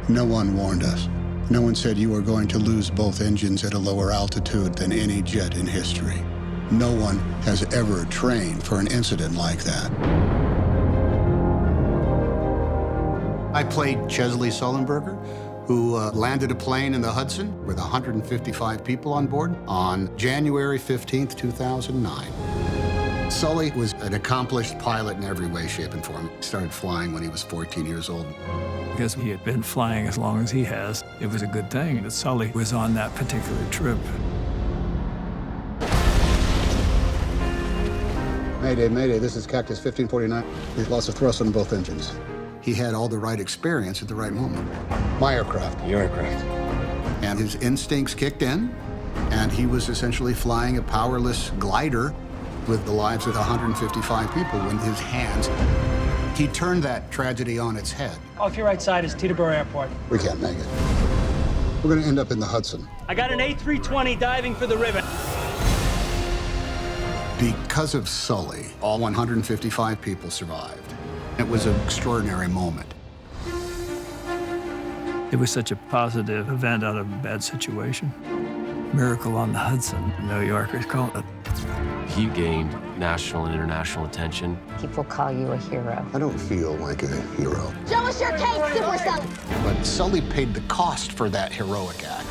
No one warned us. No one said you were going to lose both engines at a lower altitude than any jet in history. No one has ever trained for an incident like that. I played Chesley Sullenberger, who landed a plane in the Hudson with 155 people on board on January 15th, 2009. Sully was an accomplished pilot in every way, shape, and form. He started flying when he was 14 years old. Because he had been flying as long as he has, it was a good thing that Sully was on that particular trip. Mayday, mayday, this is Cactus 1549. We've lost the thrust on both engines. He had all the right experience at the right moment. My aircraft. Your aircraft. And his instincts kicked in, and he was essentially flying a powerless glider with the lives of 155 people in his hands. He turned that tragedy on its head. Off your right side is Teterboro Airport. We can't make it. We're going to end up in the Hudson. I got an A320 diving for the river. Because of Sully, all 155 people survived. It was an extraordinary moment. It was such a positive event out of a bad situation. Miracle on the Hudson, New Yorkers call it. He gained national and international attention. People call you a hero. I don't feel like a hero. Show us your case, Super Sully. But Sully paid the cost for that heroic act.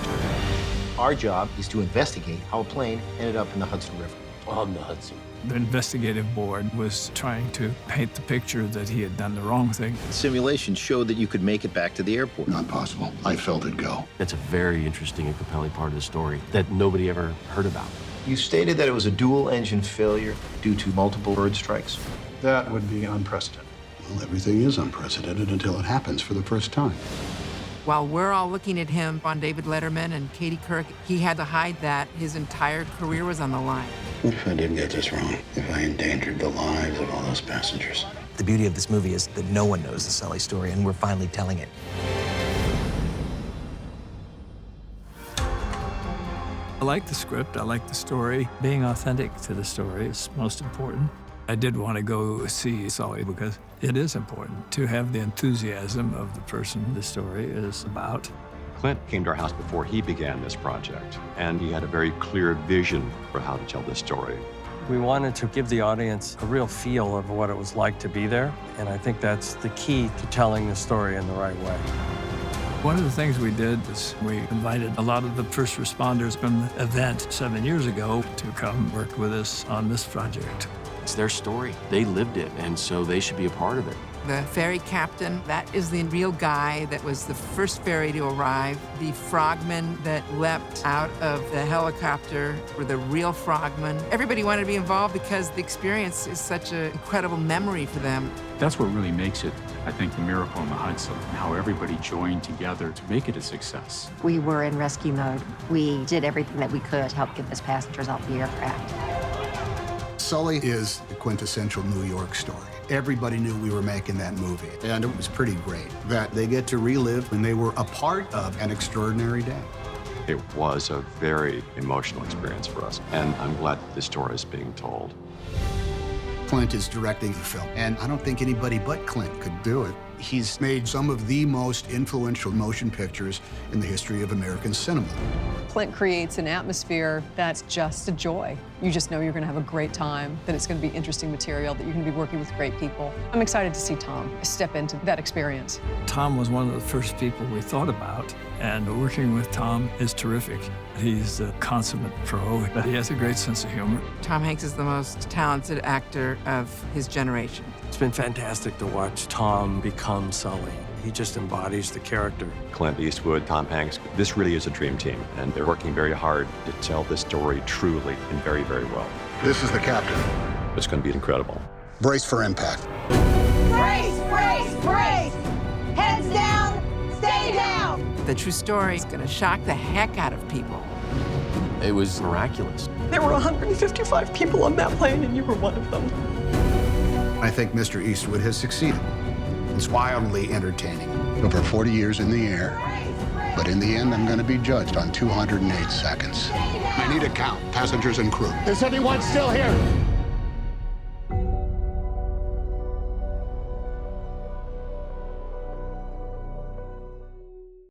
Our job is to investigate how a plane ended up in the Hudson River. On the Hudson. The investigative board was trying to paint the picture that he had done the wrong thing. Simulations showed that you could make it back to the airport. Not possible. I felt it go. That's a very interesting and compelling part of the story that nobody ever heard about. You stated that it was a dual-engine failure due to multiple bird strikes. That would be unprecedented. Well, everything is unprecedented until it happens for the first time. While we're all looking at him on David Letterman and Katie Couric, he had to hide that. His entire career was on the line. What if I did get this wrong? If I endangered the lives of all those passengers? The beauty of this movie is that no one knows the Sully story, and we're finally telling it. I like the script, I like the story. Being authentic to the story is most important. I did want to go see Sully because it is important to have the enthusiasm of the person the story is about. Clint came to our house before he began this project, and he had a very clear vision for how to tell this story. We wanted to give the audience a real feel of what it was like to be there, and I think that's the key to telling the story in the right way. One of the things we did is we invited a lot of the first responders from the event 7 years ago to come work with us on this project. It's their story. They lived it, and so they should be a part of it. The ferry captain, that is the real guy that was the first ferry to arrive. The frogmen that leapt out of the helicopter were the real frogmen. Everybody wanted to be involved because the experience is such an incredible memory for them. That's what really makes it, I think, the miracle on the Hudson, and how everybody joined together to make it a success. We were in rescue mode. We did everything that we could to help get those passengers off the aircraft. Sully is the quintessential New York story. Everybody knew we were making that movie, and it was pretty great that they get to relive when they were a part of an extraordinary day. It was a very emotional experience for us, and I'm glad that this story is being told. Clint is directing the film, and I don't think anybody but Clint could do it. He's made some of the most influential motion pictures in the history of American cinema. Clint creates an atmosphere that's just a joy. You just know you're going to have a great time, that it's going to be interesting material, that you're going to be working with great people. I'm excited to see Tom step into that experience. Tom was one of the first people we thought about, and working with Tom is terrific. He's a consummate pro, but he has a great sense of humor. Tom Hanks is the most talented actor of his generation. It's been fantastic to watch Tom become Sully. He just embodies the character. Clint Eastwood, Tom Hanks, this really is a dream team, and they're working very hard to tell this story truly and very, very well. This is the captain. It's going to be incredible. Brace for impact. Brace, brace, brace! Heads down, stay down! The true story is going to shock the heck out of people. It was miraculous. There were 155 people on that plane, and you were one of them. I think Mr. Eastwood has succeeded. It's wildly entertaining. Over 40 years in the air, but in the end, I'm going to be judged on 208 seconds. I need a count, passengers and crew. Is anyone still here?